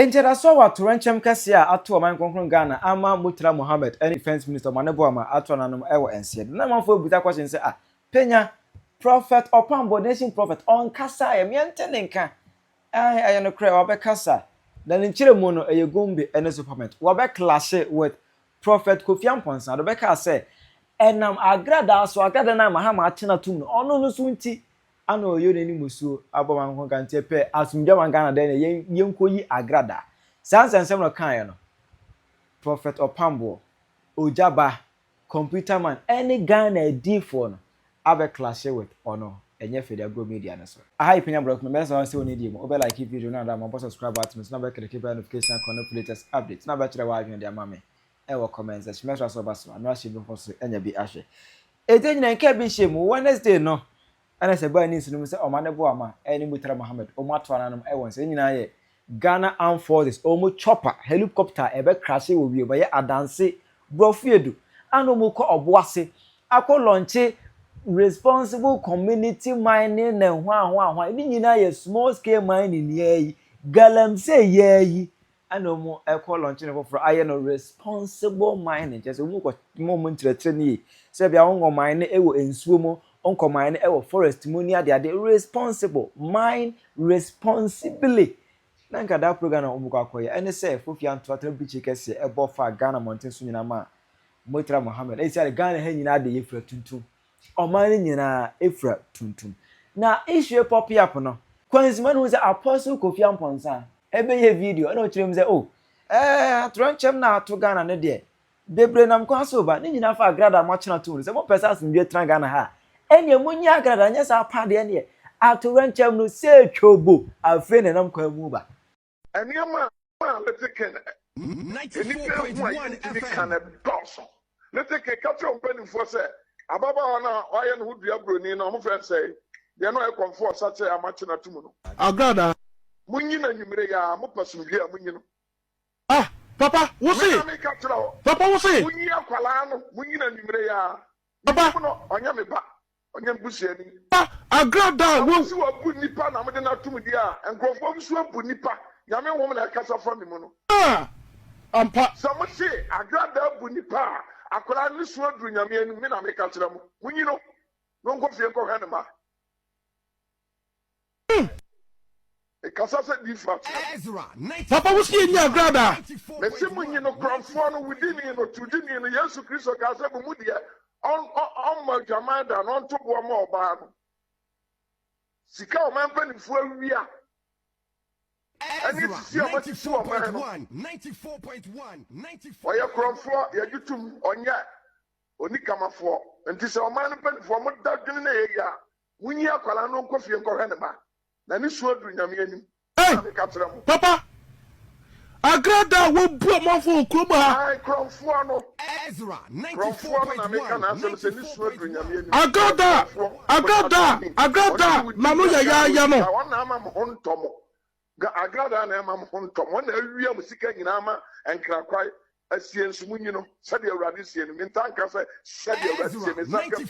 Enjera so wa toranchem kase a ato man konkron Ghana ama Mutara Mohammed any defense minister manebo ama ato nanom ewo ense na manfo buta question say Penyah Prophet Opambour nation prophet on kasa ya miente nenka aye no kra wa kasa na nchire mu no eye gombe ene supermarket wa be clash with Prophet Kofi Amponsa do be ka say enam Agradaa so Agradaa na mahama atena tum no ono no so nti ana oyo neni musuo aboman ho kante pe asumdwa man Ghana den yenkoyi Agradaa sansensem no kan no Prophet Opambour Ogyaba computer man any Ghana D4 no abe clash with ono enye fede agro media na so ahai Penyah block me message say oni di mo obe like video na da mo subscribe button na be click bell notification connect latest updates na be kire wa adwen dia mame e wo comment section message so baso no ahye bi foso enya bi ahye edenyi nke bi hye mu Wednesday no ana se ba ni sinu se omanebo ama eni Mutara Mohammed o mato ananum e won se nyina ye Ghana Armed Forces o mo chopper helicopter ebe crash wo wi obaye adanse brofiedu ano mo ko oboase akọ launch responsible community mining na hwa ni nyina ye small scale mining ye galamse ye ano mo ekọ launch ne for aye no responsible mining just mo ko mo ntretre ni se bia won mine e wo ensuo mo onko mine e wo forest mo ni ade responsible mine responsibly na nka da program na omuko akoye ene se fofia ntoatra bichi kese e bo fa Ghana mountain so nyina ma Mutara Mohammed e say Ghana ha nyina de yefra tuntum omani nyina efra tuntum na issue pop up no kwanzima no say Apostle Kofi Amponsa ebe ye video na o kirem say tronchem na ato Ghana ne de bebre nam kwaso ba ne nyina fa Agradaa mo chena to say mo pesa asumdwe tran Ghana ha ene munyi Agradaa nya sa pade ne ato tronchem no say twobo afi ne nam kwa mu ba Anyama let's take 94.1 FM. Let's take a capture on penny for say Ababa na why and would be a bruni no mo friend say they no e comfort such a match na tumuno. Agradaa Munyi na nyumire ya mo person bia munyi no. Papa, wo say? Papa, wo say? Munyi akwala no, munyi na nyumire ya. Papa, no onya me ba. Onya busuani. Agradaa wo si wa bu nipa na mo de na tumu dia, enkrofo bi so bu nipa. Yame woman na kasa from me no. Ampa. Some say Agradaa bu nipa. Akola ni so adru nyame anu me na me ka kira mo. Munyi no. No nko fie nko hane ma. E kasa se different. Papa wo say ni Agradaa. Me se munyi no kronfo no within no tudini no Yesu Kristo ka se mu dia on ma jamada no to bo ma oba no. Sika o man panifo awia. Ezra 94.1 Oya kronfo ya jutum onya onikamafo nti se o man panifo mo dadwene na ye ya munyi akwala no nkofie nkɔhɛ ne ba na ni so adru nyame anim Papa Agradaa wo bu amafo kromo ha ai kronfo no Ezra kronfo na me kana asem se ni so adru nyame anim Agradaa na no ya no wona ama mo ntomo Agradaa na ama mo ntomo wona awia mo sika nyina ma enkrakwai asie nsumunyi no sade awurade sie no mentanka se sade awurade sie me saka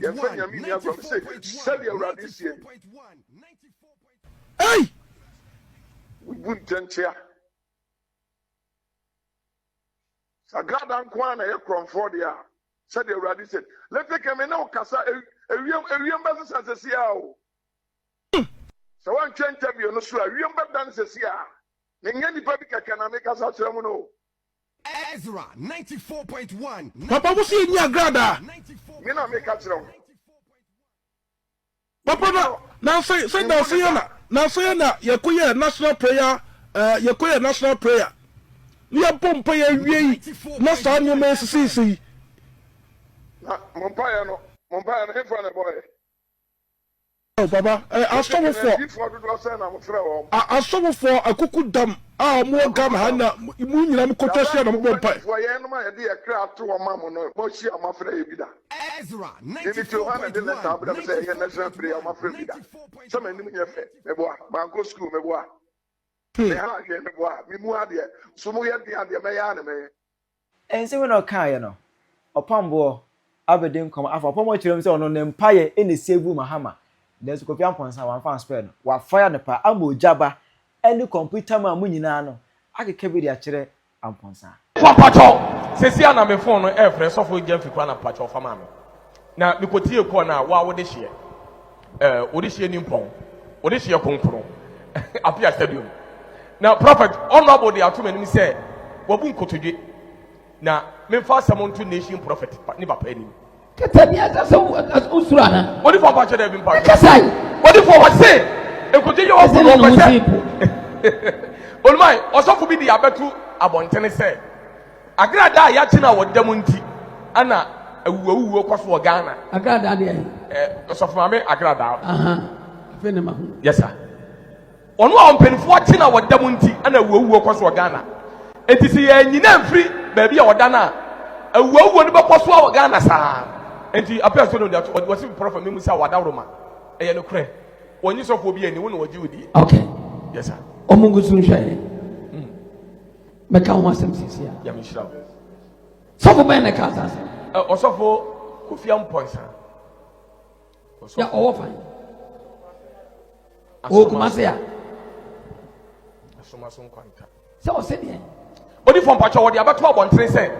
ya fa nyame ni agro se sade awurade sie hey buntentia Agradaa nkwa na ye kronfo dia sade awurade sie let take me na okasa ewiem ba sesase a o so wan twenta bi no so ewiem ba dan sese a ne nya nipa bi kaka na me kasa kire mu no Ezra 94.1 Papa wo say ni Agradaa me na me ka kire mu Papa na say na yakoye national prayer national prayer ni pompa ya wie na sa no me sisi na mompaya no hefa na boy Baba asomfo akuku dam a mo gam ha na mu nyina mo kotwase na mo bompa ye no ma ye de yakra ato o ma mo no mo hia amafra ye bida Ezra 94.1 say ye national prayer amafra bida so ma nim ye fe me boa ma go school me boa me ha ye me boa me mu ade so mo ye de me ya na me ense we no kan ye no Opambour abedin kom afa Opambour kirem se ono ne mpaye ene save mahama There's Kofi Amponsa one fan spread. Wa fire the pa Ogyaba any computer man mu nyina no. akeka bi de akyerɛ amponsa papacho sesi ana me phone no e frɛ sɔfo gya fikwa na papacho fa ma me na mikotie kɔ na wa wo de hye wo de hye ni mpɔn wo de hye konkro apia stadium na prophet honorable de ato manim sɛ wabu nkotodwe na memfa asɛm nto nation prophet ni papa anim Katabia sasa usurana. What if I watch them in part? Kasai. What if I say? E continue off for All my also for be the abetu abontene say. Agradaa ya tina wo demunti ana awuwu kwaso Ghana. Agradaa dey. So for me Agradaa. Fenema. Yes sir. Onu a ompenfo tina wo demunti ana awuwu kwaso Ghana. Etisi ye nyina mfiri ba bia woda na awuwu ne bekwaso Ghana saa. Enti appear to know that was prophet me musa wadawroma eye no kure wonyi sofo bi ani wo na waji wodi Okay. Yes sir. Omungu sunhwe. Meka ho asem sisia. Ya me shira. Sofo ben na ka asase. Osofo Kofiam Poinsa. Ya owo fan. O kuma se ya. Asoma so kwanta. Se o se de. Odi fon pacho wo de abeto abontre se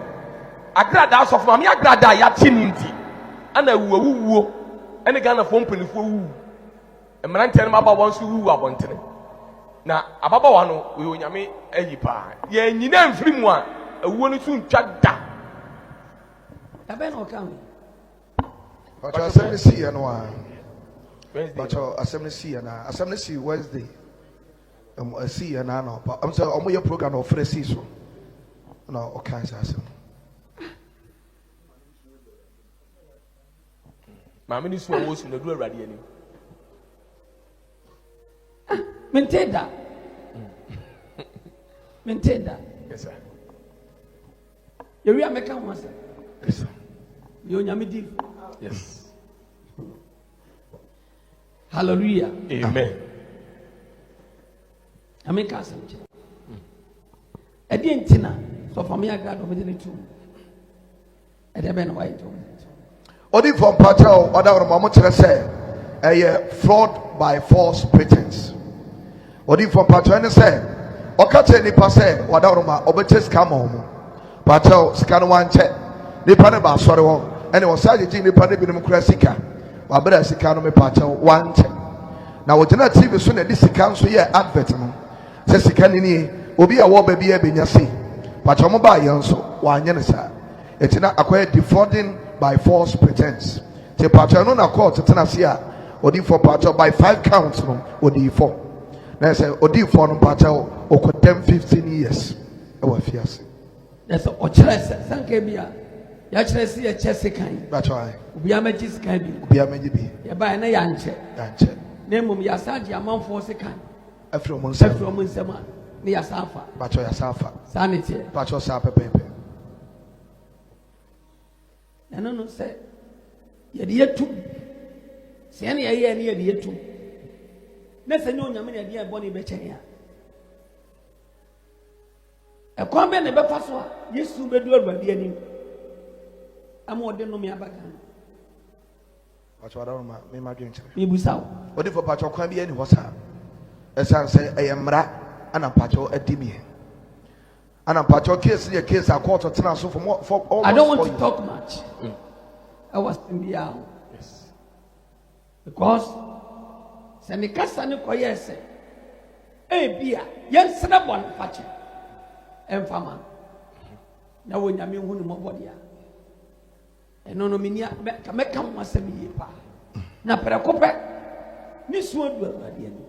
Agradaa sofo me Agradaa ya tininti ana wuwo ene Ghana fo mpanifo wu emrante no baba won so wu abontere na ababa wa no we onyame ayipa ye nyina mfiri mu a awuo no tun twa da Abe no kan. Pacho assembly see no a Pacho assembly see na assembly see Wednesday see na no am say omo your program of fresh see so no okay assembly Mama ni so wo su na du awrade ani. Menteda. Yes sir. Yewi ameka ho asem. Yes sir. Yo nyame di. Yes. Hallelujah. Amen. Ameka asem che. Edi entina so for me Agradaa me dey tu. Ede be no why to. Odi from Pacho other mama tell say fraud by false pretense. Odi from Pacho and say okache nipa say other ma obeche scam omo. Pacho scan one check. Nipa ne ba sori wo ene wo sa jeje nipa ne binom kura sika. Wa bra sika no me Pacho one check. Na wo jena TV so na di sika so ye advert no. Se sika ni obi a wo ba bia benya se. Pacho mo ba ye nso wa anye ne sa. Etina akwai defrauding by false pretense. The patron no na court tenasia odi for patron by 5 counts no odi for. Na say odi for no patron okotem 15 years. E wa fiase. That's o chere sanke bia. Ya chere si ya chese kan. That's why. Obi amagis kan bi. Obi ameji bi. Ya ba na ya nche. Ya nche. Na mum ya saji amanfo se kan. Afro mo nsem. Afro mo nsem a ne ya safa. Patron ya safa. Sanity. Patron sa pepepe. Nano no say ye de yetu se ne ye ne ye de yetu na se ne onyame ne de e boni be chen ya e kon be ne be fa so a Yesu be du awurade anim ama ode no me abaga Patron da ma me ma dwen kire me busaw odi for patron kwan bi ani ho sa esan say eyemra ana patron adimi ana patron case ye case a court tena so for almost I don't want to talk much. I was in the hour. Yes. Because Senikasa no koyese. Bia, yen sena bon fache. Enfama. Na wo nyame hu no mobodia. Eno no minia ka meka mo asem yi pa. Na prekope ni so adu awade ani.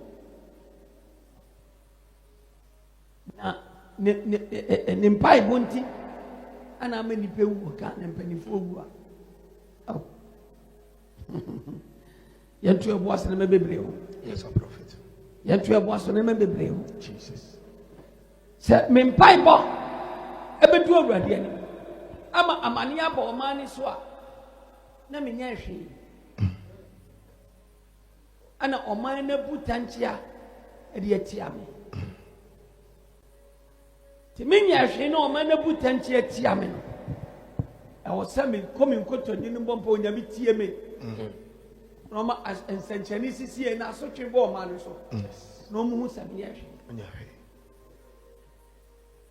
Na ne mpai bonti ana amani pewu ka ne mpanifo wu a. Yentu ebo asene me bebre o. Yes, a prophet. Yentu ebo asene me bebre o. Jesus. Se me mpai bo ebedu awurade ani. Ama amani aba o mani so a na me nya hwe. Ana o man na butanchia e de atia me. Ti me nya hwe na o man na butanchia atia me no. I was saying, coming to the Nimbo Nyami TMA. Roma and Sanchanisi see and I such a war man. So no moon 7 years.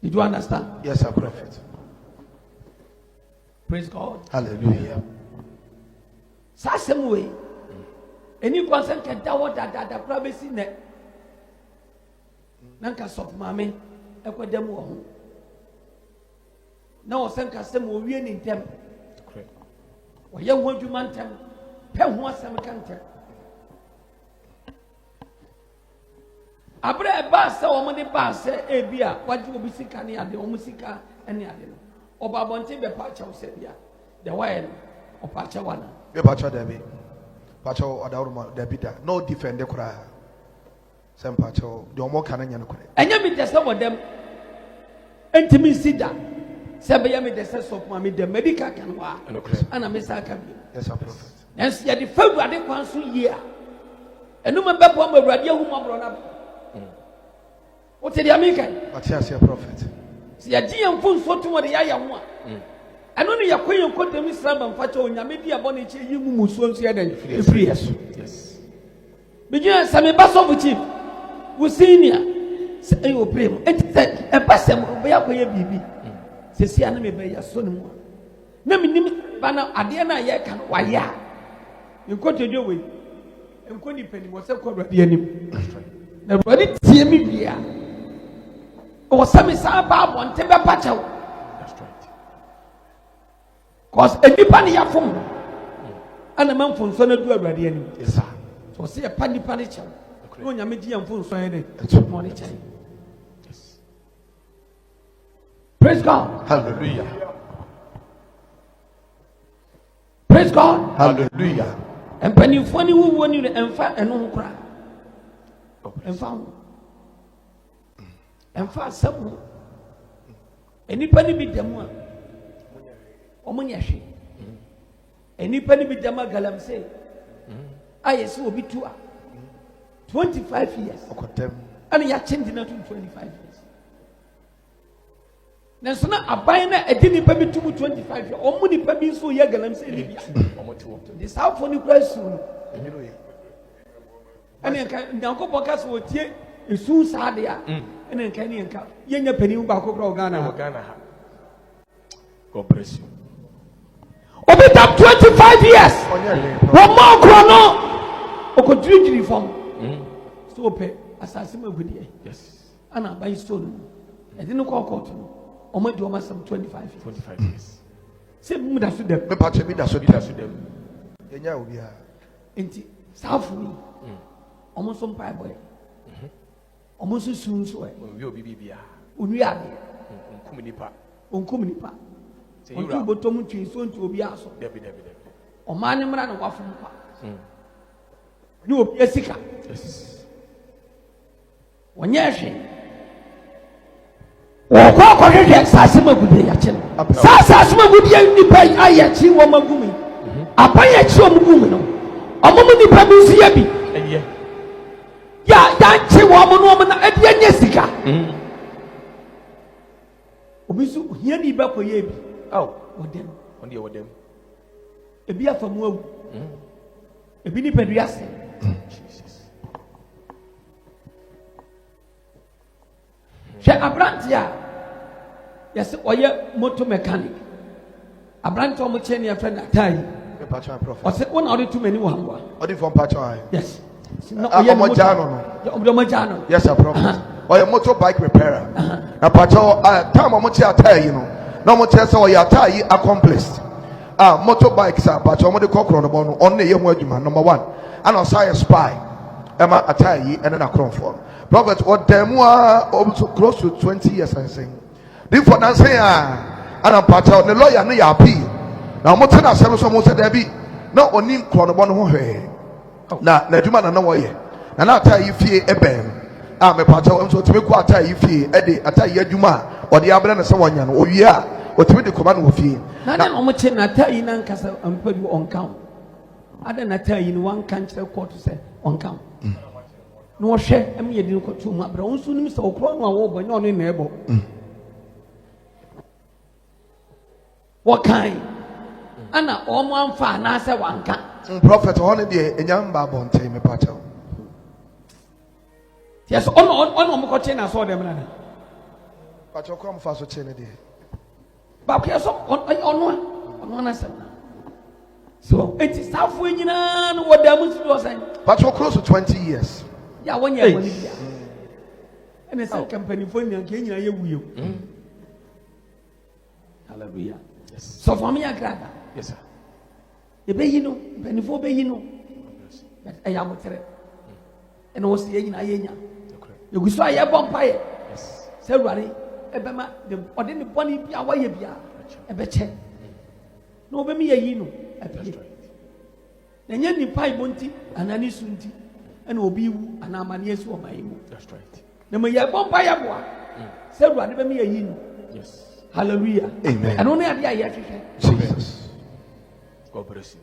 Did you understand? Yes, sir, Prophet. Praise God. Hallelujah. Sasem way. Any concern can tell what that privacy net. Nanka soft mammy, equidem. Now, send custom will win in them. Or young one to man them. Pen was some canter. Abra bass, or money bass, a beer, what you will be sick any other, musica, any other. Or Babonte, the patch of Sebia, the wine of Pachawana. The Pacha Debbie. Pacho Adorma Debita. No defend the cry. Some Pacho, the more cannon. And you meet the some of them. Intimacy that. Sabaya made the sense of mammy, the medical can walk. And a Messiah can be. Yes, sir, Prophet. And see the February once a year. And no man back one by radio whom I brought up. What's the American? But yes, your Prophet. See a GM phone so to what the I want. And only your queen of quote them Islam and Fato in Yamidi Bonnet, you Muslims here than 3 years. Yes. Begin some basso with him. We senior. Say you pray. And said, a person will be up with your baby. Say, I may be your son. No, Bana Adiana Yakan, why, ya. You got to do with and couldn't depend what's a called the enemy. Nobody see me here. Or some is about one table patch. Cause anybody have phone and a man from Son do already enemy. Yes, sir. So see a pandy panic. No, you're making phone so money. Yes. Praise God. Hallelujah. Praise God. Hallelujah. And when you funny who want you and fat and no cry. And found and fast some anybody be them one. Omunyashi. Anybody be them galam say. I will be 25 years. And you are changing to 25 years. Now, so now, a buyer, I didn't pay me 25 years. Or money pay me so young, and I'm saying, this how funny price soon. And then Uncle Bocas will take a soon sad there. And then can you come? Young penny back over Ghana. God bless you. Over that 25 years. One more chrono. Or could drink reform. So pay assassin with you. Yes. And I buy stone. I didn't call cotton. Or might do almost some 25 years. Say, Muda to them. Them. Inti, South me. Almost some pie boy. Almost soon so. We are there. Uncommunipa. On two bottom trees, soon to be also. Or man and ran away from you will be a sicker. Yes. When you're ashamed. Sasima good day. Sasima good day. You pay I achieve one magumi. I pay a chum woman. A woman in Pabusiabi. Ya, that's a woman at Jessica. Obisu, here be back for you. Oh, what them? On the them. A beer from woe. A bini pedias. Jesus. She Abrantia. Yes, or your motor mechanic. Abranto Muchenia friend at time. Or said 1 or 2 many one. Or the from Pacha? Yes. Yes, sir, Prophet. Or a motorbike repairer. A Pacha, time of Motia tire, you know. No more test or your tire accomplished. Motorbikes are Pacha, what the cockron about only your word, number 1. And I'll say a spy. Emma attire and then a crown for. Prophet, what them were also close to 20 years, I think. Therefore, I say, and I'm part of the lawyer, no appeal. Now, Motana said, someone said, there be no only chronoborn way. Now, Neduma, and no way. And I'll tell you, fear a ben. I'm a part of so to make what I fear, Eddie, I tell you, Duma, or the Abraham, someone, or yeah, or to make the command with you. Now, I'm I tell you, Nancasa, and put you on count. I don't tell you in one country, quarter say, on count. No share, I mean, you didn't go too much, but also, Mr. O'Connor, over, not in neighbor. What kind? Anna, all one fan, I say one can. Prophet, holiday, a young babon, tame a patel. Yes, on Mocotin, I saw them. But you come fast with Cheney. But okay, so on one side. So it is halfway in what the Muslim was saying. But you're close to 20 years. Yeah, 1 year. And it's a company for you. Hallelujah. Yes. So for me, Agradaa. Yes, sir. You be you know, penny for be you know. But I am with it. And was the yin ayena. You will say a vampire. Yes. Several, Ebema, the ordinary bonny be away bia, a betche. No, be me a yino. Then you pie bunty and any sunti and obi and a man yes or my imo. That's right. The may a vampire boy. Several, be me a yino. Yes. Hallelujah. Amen. And only at the eye. Jesus. God bless you.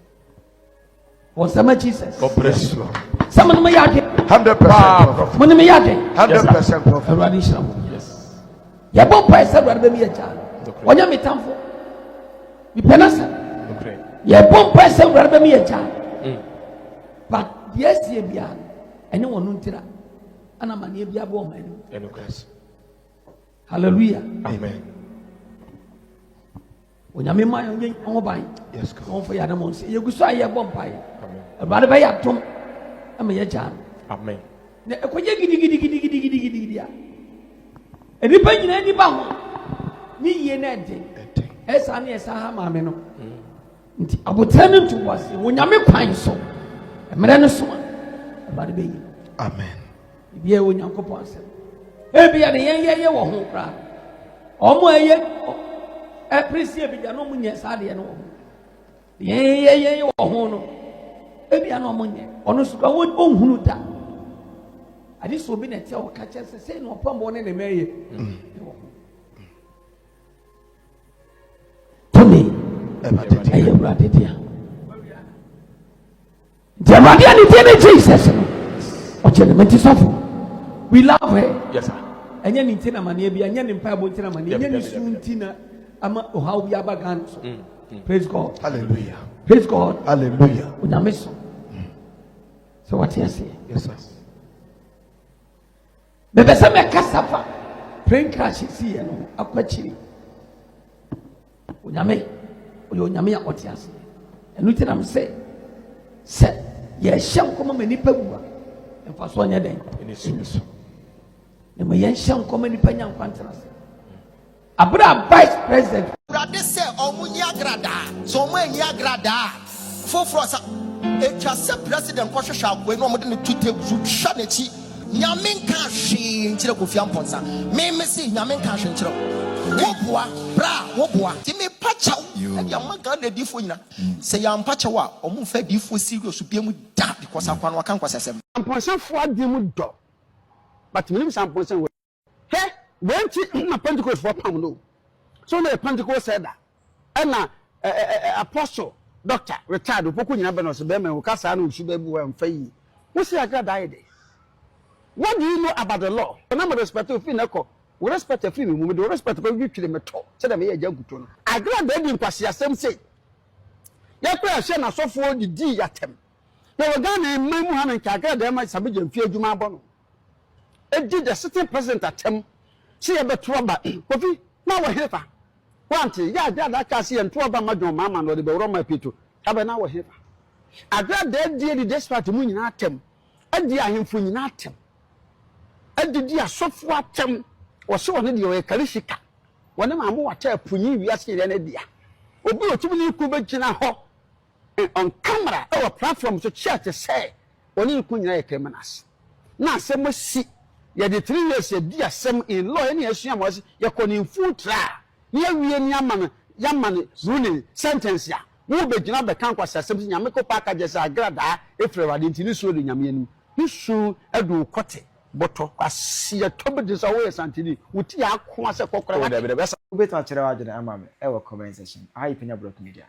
Was some Jesus. God bless you. Some of my yard. 100% prophet. Money me yard. 100% prophet. Yes. Ya bomba esa brother be me child. Onya me tamfo. Me penasa. Okay. Ya bomba esa brother be me child. But yes ye bia. Ene wonu ntira. Ana mane bia bo man. Hallelujah. Amen. Onya me ma onye oban. Yes, God. On for ya na mo se. Ye guso aye bomba ye. Amen. Brother be ya tom. Ama ye child. Amen. Na ekoye gidi ya. Enipa nyina ni ba ho. Ni ye na de. Esa na esa ha ma me no. Nti abotre ntu wase. Wonyame kwan so. Emre no so. Brother be yi. Amen. Bia wonyankopon asem. Ebia de ye wo ho kra. Omo eye presi bia no munye sa de no wo. Ye wo ho no. Ebia no munye. Ono so ka won hunu da. Ade so bi na tie o ka che se no Opambour ne meye. Tony. Aye brother dia. The brother ni tie Jesus. We love her. Yes, sir. And then in Tina Mania be and in Pabo Tina Mania, and soon Tina Ama how we are bagan. Praise God. Hallelujah. Praise God. Hallelujah. With a miss. So what you say? Yes, sir. The best of my cassava. Praying crash is here. No, a quachiri. Unyame, Unyame, what you say? And Lieutenant say, yes, shall come many people. And for one day, the Mayan comedy Penyah contrast. Abra Vice President. Brother say, Agradaa. So when Agradaa, for Frossa, a just president, Kosha shall go no more than 2 tables, Shanity, Yamin Kashi, in Chirokufian Ponsa, may see Yamin Kashi in Chiro. Wopua, Bra, Wopua, Timmy Pacha, and Yamaka the Diffuna. Say Yam Pachawa, or move a diffu serious to be with that because I can't was a Amponsan for the dog. But minimum Samponsan. Hey, when my Pentecost for Pound. So the Pentecost said that. And now, apostle, doctor, retired, Pokunya Benos, Bemen, Casano, Shubebu, and Fay. What's the Agradaa? What do you know about the law? The number of respect to Finaco. We respect a few, we do respect to the metal. Said I may a young good. Agradaa in Passia, some say. Yapra Shana so for the D at him. They were gone in Mamuhan and Agradaa might submit and fear Juma Bono. It did the sitting president at him. See about trouble. Coffee, now we're here. One thing, yeah, that can see and trouble my mamma or the Boroma Pito. Have an hour here. Agradaa did the despite moon at him. And dear him for you at him. And the dear software term was so on your Karishika. When I'm more tell Puni, we ask you an idea. Obi to be Kubachina ho on camera or platform to chat to say, when you couldn't like criminals. Now, some must see. Ya the 3 years a dear some in law any assume was your calling full trial. Near we any yaman ruling sentence ya. Who be not the conquest as something Yamako packages Agradaa if they were into this road in Yamin. You should do cotte, but I see a topic this away Santini with ya quasi cockra. Wait until I did a mammy. Our comment session. I Penyah Media.